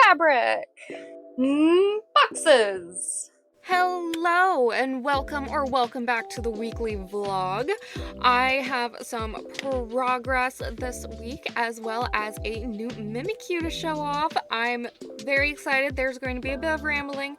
fabric, boxes. Hello and welcome back to the weekly vlog. I have some progress this week as well as a new Mimikyu to show off. I'm very excited. There's going to be a bit of rambling,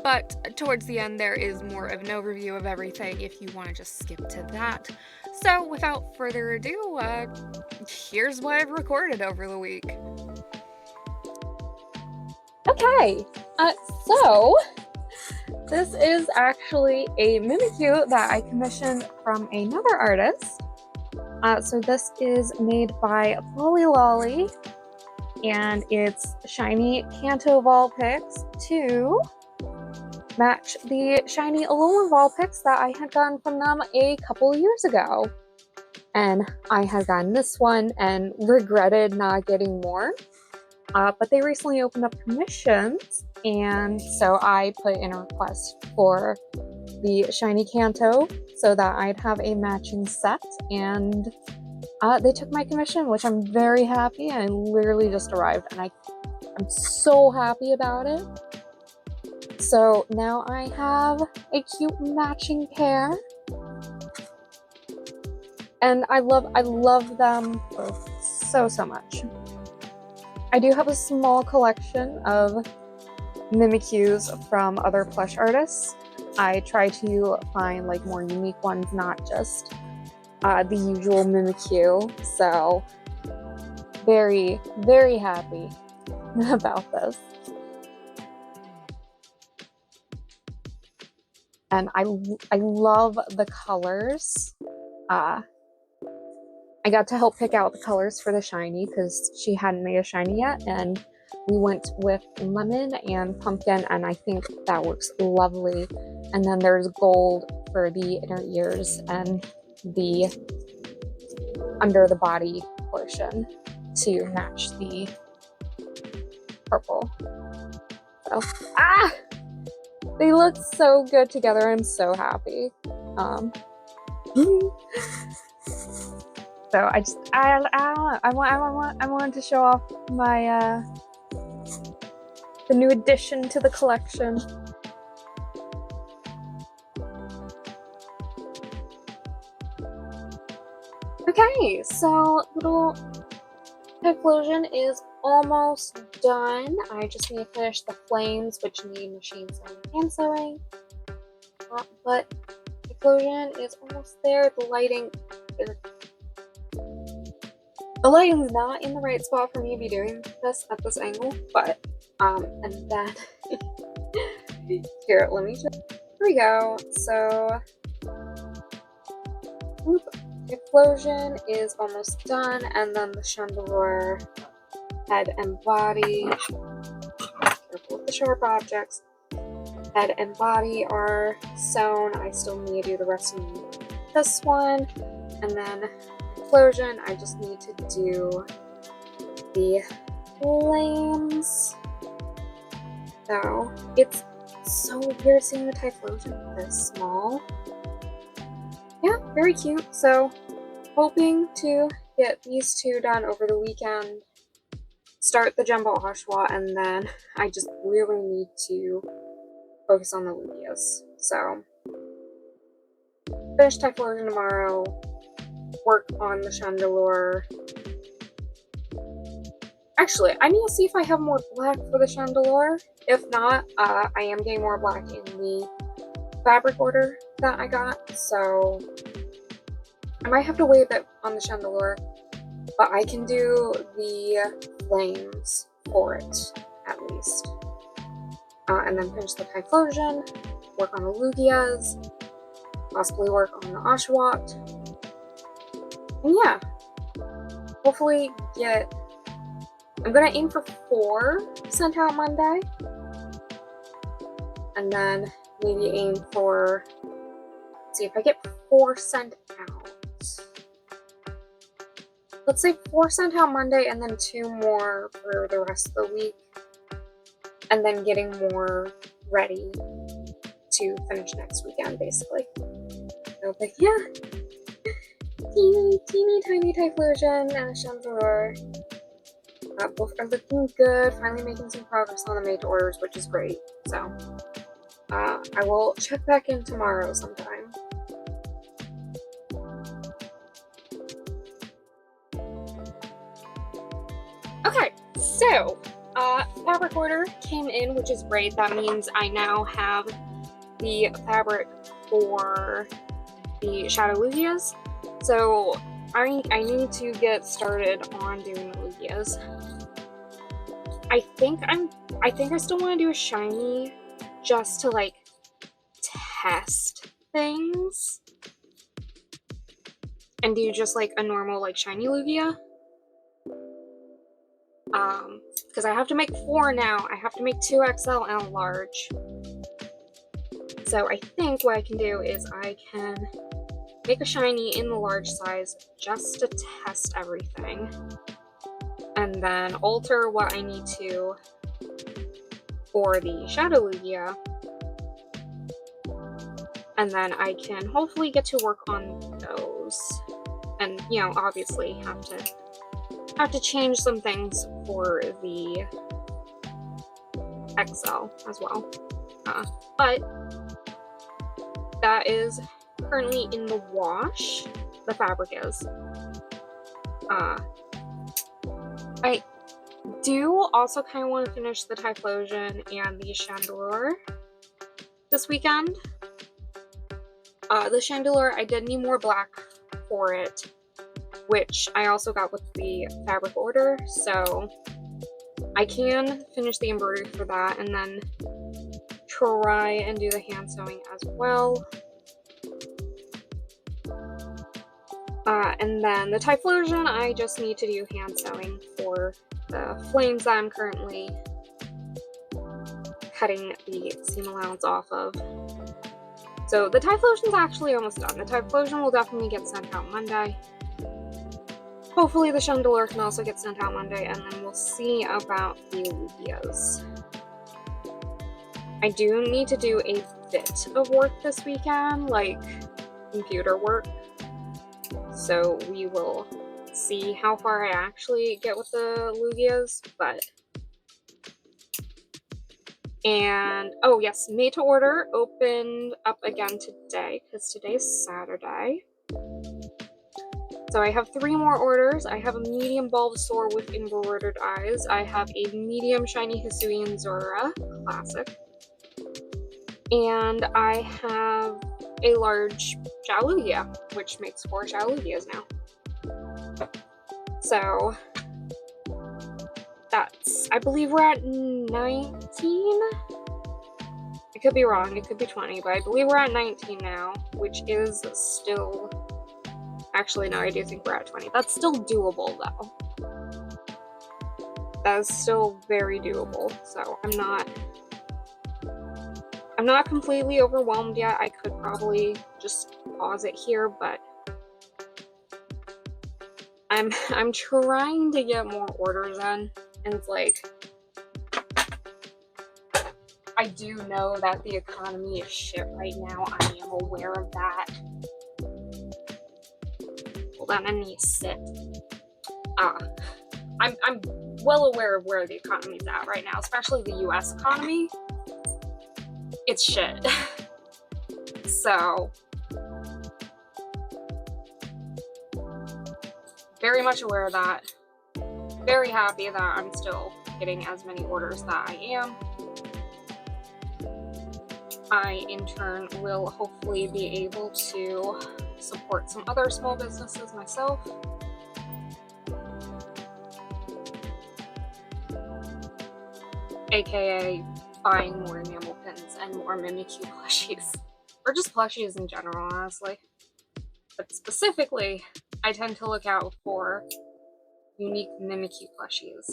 but towards the end there is more of an overview of everything if you want to just skip to that. So without further ado, here's what I've recorded over the week. Okay, so this is actually a Mimikyu that I commissioned from another artist. So this is made by Lolly, and it's shiny Kanto Vulpix to match the shiny Alolan Vulpix that I had gotten from them a couple years ago. And I had gotten this one and regretted not getting more. But they recently opened up commissions, and so I put in a request for the shiny Kanto so that I'd have a matching set, and they took my commission, which I'm very happy. I literally just arrived, and I'm so happy about it. So now I have a cute matching pair, and I love them both so much. I do have a small collection of Mimikyus from other plush artists. I try to find like more unique ones, not just the usual Mimikyu. So very happy about this. And I love the colors. I got to help pick out the colors for the shiny because she hadn't made a shiny yet, and we went with lemon and pumpkin, and I think that works lovely. And then there's gold for the inner ears and the under the body portion to match the purple. So, they look so good together. I'm so happy. So I don't know. I wanted to show off my the new addition to the collection. Okay, so little Typhlosion is almost done. I just need to finish the flames, which need machine sewing and sewing. But Typhlosion is almost there. The lighting's not in the right spot for me to be doing this at this angle, but and then here, let me just, here we go. So Explosion is almost done, and then the chandelier head and body, careful with the sharp objects, head and body are sewn. I still need to do the rest of this one, and then Explosion, I just need to do the flames. So it's so weird seeing the Typhlosion this small. Yeah, very cute. So hoping to get these two done over the weekend, start the Jumbo Oshawott, and then I just really need to focus on the Lugias. So finish Typhlosion tomorrow, work on the chandelier. Actually, I need to see if I have more black for the chandelier. If not, I am getting more black in the fabric order that I got, so I might have to wait a bit on the chandelier, but I can do the flames for it, at least. And then finish the Typhlosion, work on the Lugias, possibly work on the Oshawott. And yeah, hopefully I'm gonna aim for 4 sent out Monday, and then maybe aim for, see if I get 4 sent out. Let's say 4 sent out Monday, and then 2 more for the rest of the week, and then getting more ready to finish next weekend, basically. So, but yeah, teeny tiny Typhlosion and a chandelier. Both are looking good. Finally making some progress on the made to orders, which is great. So I will check back in tomorrow sometime. Okay, so fabric order came in, which is great. That means I now have the fabric for the Shadow Lugias. So I need to get started on doing the Lugias. I think I still want to do a shiny just to like test things and do just like a normal like shiny Lugia. Because I have to make 4 now. I have to make 2 XL and a large. So I think what I can do is I can make a shiny in the large size just to test everything. And then alter what I need to for the Shadow Lugia. And then I can hopefully get to work on those. And, you know, obviously have to change some things for the XL as well. But that is currently in the wash. The fabric is. I do also kind of want to finish the Typhlosion and the Chandelure this weekend. The Chandelure, I did need more black for it, which I also got with the fabric order, so I can finish the embroidery for that and then try and do the hand sewing as well. And then the Typhlosion, I just need to do hand sewing for the flames that I'm currently cutting the seam allowance off of. So the Typhlosion's actually almost done. The Typhlosion will definitely get sent out Monday. Hopefully the Chandelure can also get sent out Monday, and then we'll see about the Lugias. I do need to do a bit of work this weekend, like computer work. So we will see how far I actually get with the Lugias, but... And, oh yes, made to order opened up again today, because today's Saturday. So I have 3 more orders. I have a medium Bulbasaur with embroidered eyes. I have a medium shiny Hisuian Zora Classic. And I have a large Shalugia, which makes 4 Shalugias now. So that's, I believe we're at 19? I could be wrong, it could be 20, but I believe we're at 19 now, which is still, actually no, I do think we're at 20. That's still doable though. That is still very doable, so I'm not completely overwhelmed yet. I could probably just pause it here, but I'm trying to get more orders in, and it's like, I do know that the economy is shit right now. I am aware of that. Hold on, I need to sit. I'm well aware of where the economy's at right now, especially the US economy. It's shit. So, very much aware of that. Very happy that I'm still getting as many orders that I am. I, in turn, will hopefully be able to support some other small businesses myself. AKA buying more enamel pins and more Mimikyu plushies. Or just plushies in general, honestly. But specifically, I tend to look out for unique Mimikyu plushies.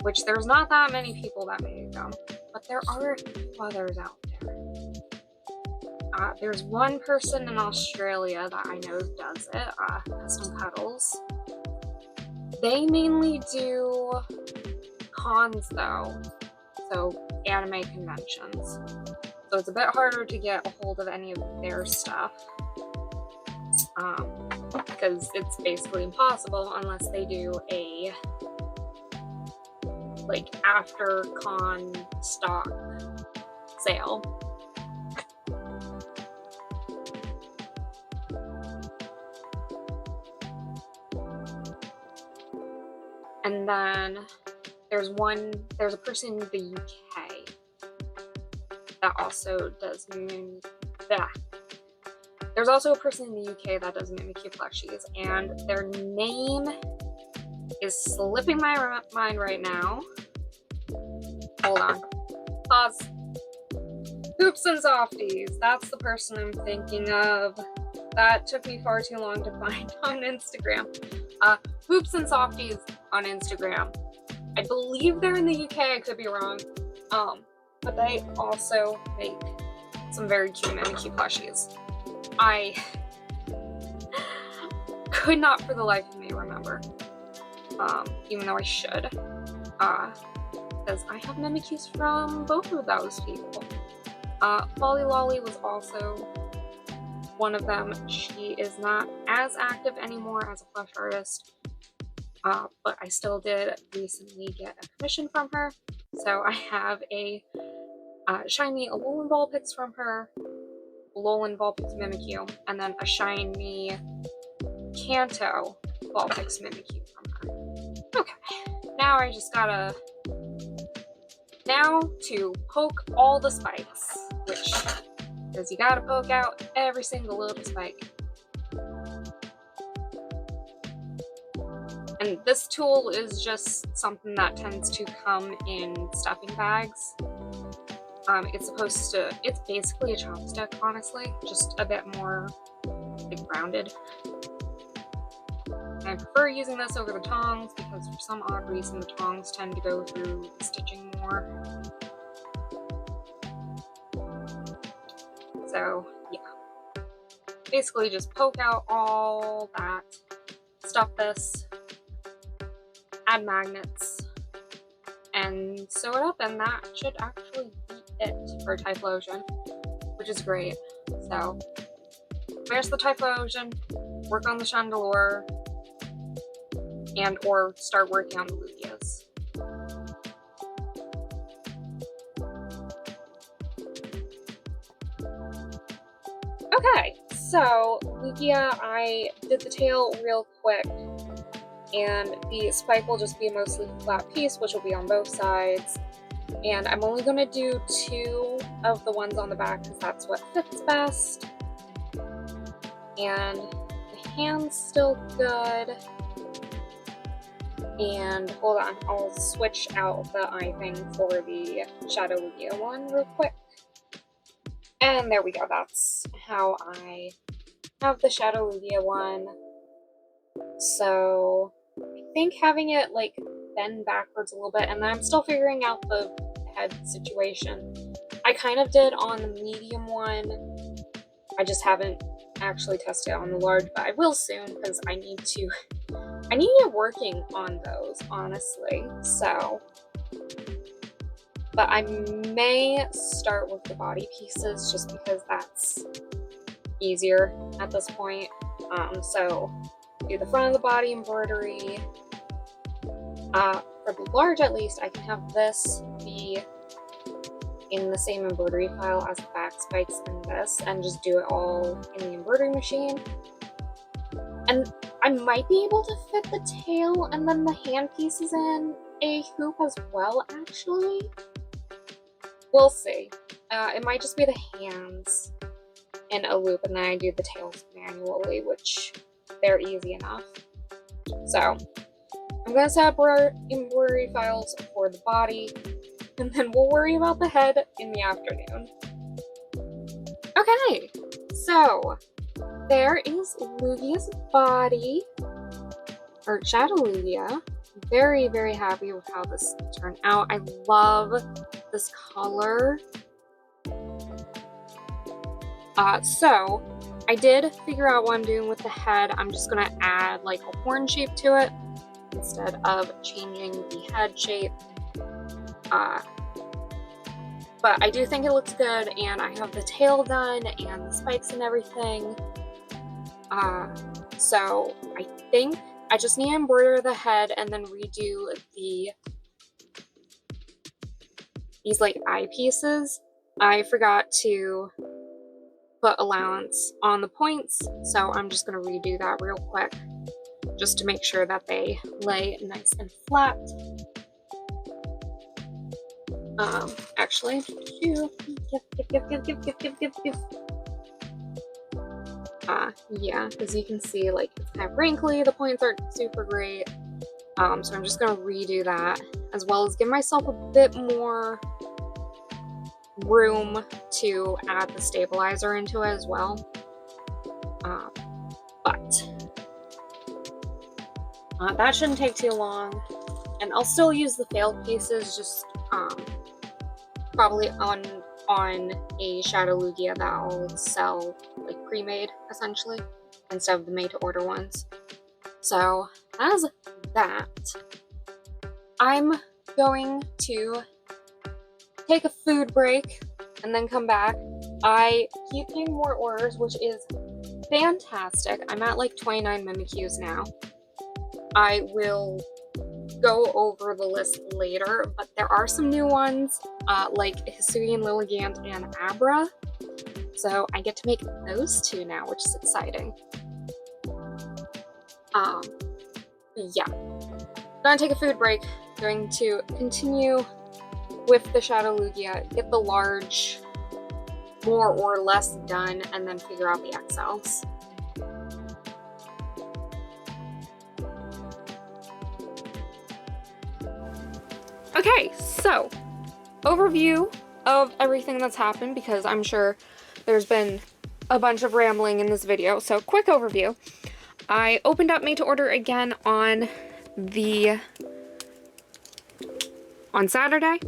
Which there's not that many people that make them, but there are a few others out there. There's one person in Australia that I know does it, Custom Cuddles. They mainly do cons though, so anime conventions. So it's a bit harder to get a hold of any of their stuff. because it's basically impossible unless they do a like after con stock sale. And then there's a person in the UK that also does There's also a person in the UK that does Mimikyu plushies, and their name is slipping my mind right now. Hold on. Pause. Hoops and Softies. That's the person I'm thinking of. That took me far too long to find on Instagram. Hoops and Softies on Instagram. I believe they're in the UK, I could be wrong. But they also make some very cute Mimikyu plushies. I could not for the life of me remember. Even though I should. Because I have Mimikyus from both of those people. Lolly Lolly was also one of them. She is not as active anymore as a plush artist, but I still did recently get a commission from her. So I have a shiny Alolan Vulpix from her, Alolan Vulpix Mimikyu, and then a shiny Kanto Vulpix Mimikyu from her. Okay, now I just gotta to poke all the spikes, which is you gotta poke out every single little spike. And this tool is just something that tends to come in stuffing bags. It's basically a chopstick, honestly, just a bit more like rounded. I prefer using this over the tongs because for some odd reason the tongs tend to go through stitching more. So yeah, basically just poke out all that, stuff this, add magnets, and sew it up, and that should actually be it for Typhlosion, which is great. So there's the Typhlosion, work on the Chandelure, and or start working on the Lugias. Okay, so Lugia, I did the tail real quick, and the spike will just be a mostly flat piece, which will be on both sides. And I'm only going to do 2 of the ones on the back because that's what fits best. And the hand's still good. And hold on, I'll switch out the eye thing for the Shadow Lugia one real quick. And there we go, that's how I have the Shadow Lugia one. So I think having it like bend backwards a little bit, and then I'm still figuring out the head situation. I kind of did on the medium one. I just haven't actually tested it on the large, but I will soon because I need to get working on those, honestly. So, but I may start with the body pieces just because that's easier at this point. So do the front of the body embroidery. For the large, at least, I can have this be in the same embroidery file as the back spikes and this, and just do it all in the embroidery machine. And I might be able to fit the tail and then the hand pieces in a hoop as well, actually. We'll see. It might just be the hands in a loop, and then I do the tails manually, which they're easy enough. So I'm gonna set up embroidery files for the body, and then we'll worry about the head in the afternoon. Okay, so there is Lugia's body, or Shadow Lugia. Very, very happy with how this turned out. I love this color. So I did figure out what I'm doing with the head. I'm just gonna add like a horn shape to it instead of changing the head shape. But I do think it looks good, and I have the tail done and the spikes and everything. So I think I just need to embroider the head and then redo these like eyepieces. I forgot to put allowance on the points, so I'm just gonna redo that real quick just to make sure that they lay nice and flat. Actually, yeah, because you can see like it's kind of wrinkly, the points aren't super great. So I'm just gonna redo that, as well as give myself a bit more room to add the stabilizer into it as well. But that shouldn't take too long, and I'll still use the failed pieces, just probably on a Shadow Lugia that I'll sell like pre-made essentially instead of the made-to-order ones. So as that, I'm going to take a food break and then come back. I keep getting more orders, which is fantastic. I'm at like 29 Mimikyus now. I will go over the list later, but there are some new ones like Hisuian Lilligant and Abra. So I get to make those two now, which is exciting. Yeah. Gonna take a food break. Going to continue with the Shadow Lugia, get the large more or less done, and then figure out the XLs. Okay, so overview of everything that's happened, because I'm sure there's been a bunch of rambling in this video. So quick overview. I opened up made to order again on Saturday,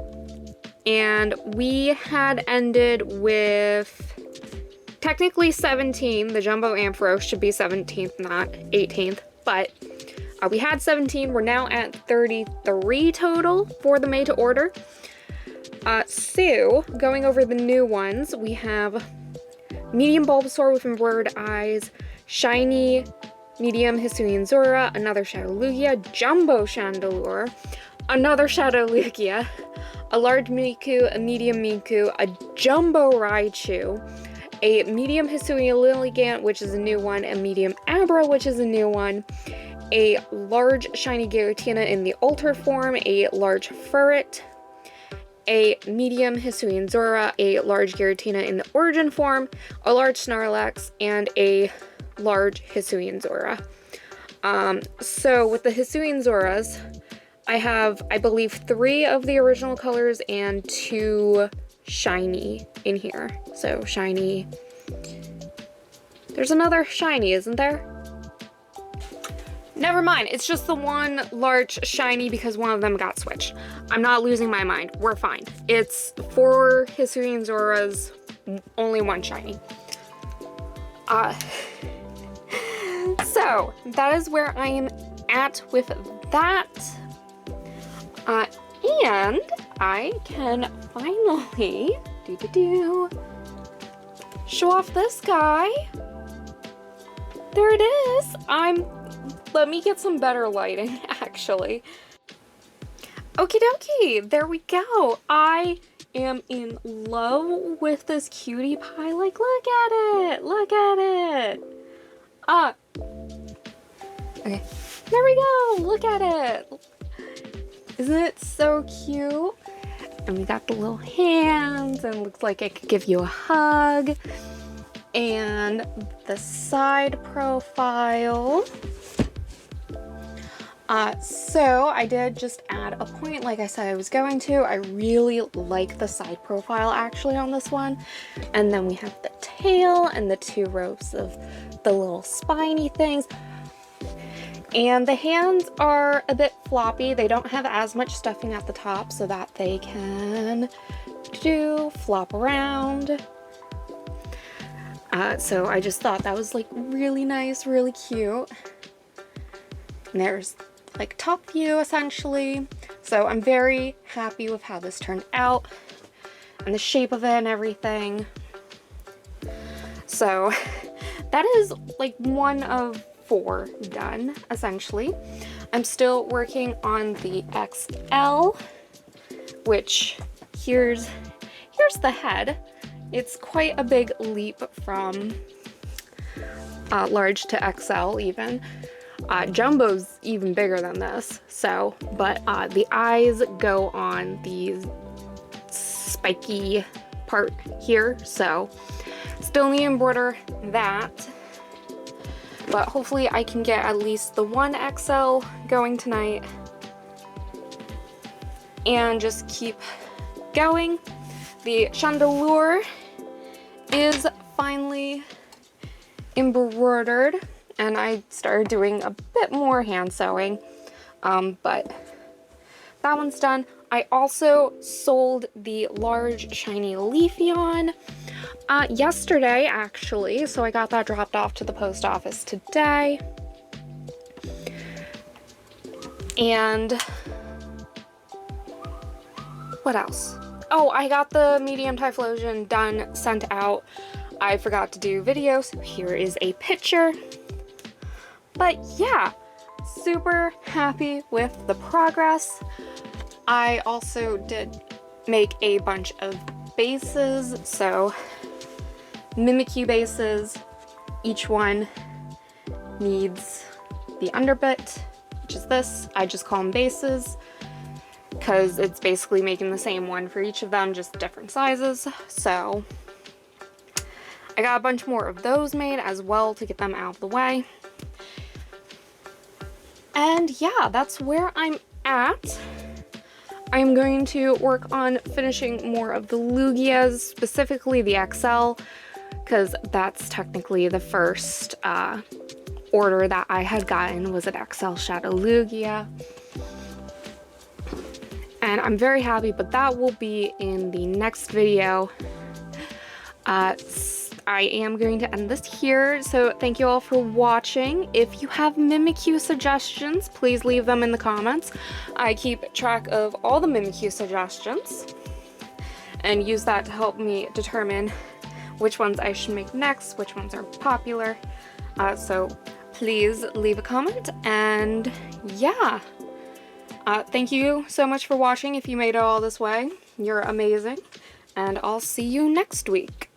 and we had ended with technically 17. The Jumbo Ampharos should be 17th, not 18th, but we had 17. We're now at 33 total for the made to order. So going over the new ones, we have medium Bulbasaur with embroidered eyes, shiny medium Hisuian Zora, another Shadow Lugia, Jumbo Chandelure, another Shadow Lugia, a large Mimikyu, a medium Mimikyu, a Jumbo Raichu, a medium Hisuian Lilligant, which is a new one, a medium Abra, which is a new one, a large shiny Giratina in the altered form, a large Furret, a medium Hisuian Zora, a large Giratina in the origin form, a large Snorlax, and a large Hisuian Zora. So with the Hisuian Zoras, I have, I believe, 3 of the original colors and 2 shiny in here. So shiny. There's another shiny, isn't there? Never mind, it's just the one large shiny because one of them got switched. I'm not losing my mind. We're fine. It's 4 Hisuian Zoras, only 1 shiny. So that is where I am at with that. And I can finally show off this guy. There it is. Let me get some better lighting, actually. Okie dokie, there we go. I am in love with this cutie pie. Like, look at it, look at it. Okay, there we go, look at it. Isn't it so cute? And we got the little hands, and it looks like it could give you a hug. And the side profile. So I did just add a point like I said I was going to. I really like the side profile actually on this one. And then we have the tail and the 2 rows of the little spiny things. And the hands are a bit floppy. They don't have as much stuffing at the top so that they can flop around. So I just thought that was like really nice, really cute. And there's like top view essentially. So I'm very happy with how this turned out and the shape of it and everything. So that is like one of 4 done, essentially. I'm still working on the XL, which here's the head. It's quite a big leap from large to XL even. Jumbo's even bigger than this, so, but the eyes go on the spiky part here, so still need to embroider that, but hopefully I can get at least the one XL going tonight and just keep going. The chandelier is finally embroidered, and I started doing a bit more hand sewing, but that one's done. I also sold the large shiny leaf yarn yesterday, actually, so I got that dropped off to the post office today. And what else? Oh, I got the medium Typhlosion done, sent out. I forgot to do video, so here is a picture. But yeah, super happy with the progress. I also did make a bunch of bases, so Mimikyu bases. Each one needs the underbit, which is this. I just call them bases because it's basically making the same one for each of them, just different sizes. So I got a bunch more of those made as well to get them out of the way. And yeah, that's where I'm at. I'm going to work on finishing more of the Lugias, specifically the XL, because that's technically the first order that I had gotten was an XL Shadow Lugia. And I'm very happy, but that will be in the next video. I am going to end this here, so thank you all for watching. If you have Mimikyu suggestions, please leave them in the comments. I keep track of all the Mimikyu suggestions and use that to help me determine which ones I should make next, which ones are popular. So please leave a comment, and yeah. Thank you so much for watching if you made it all this way. You're amazing, and I'll see you next week.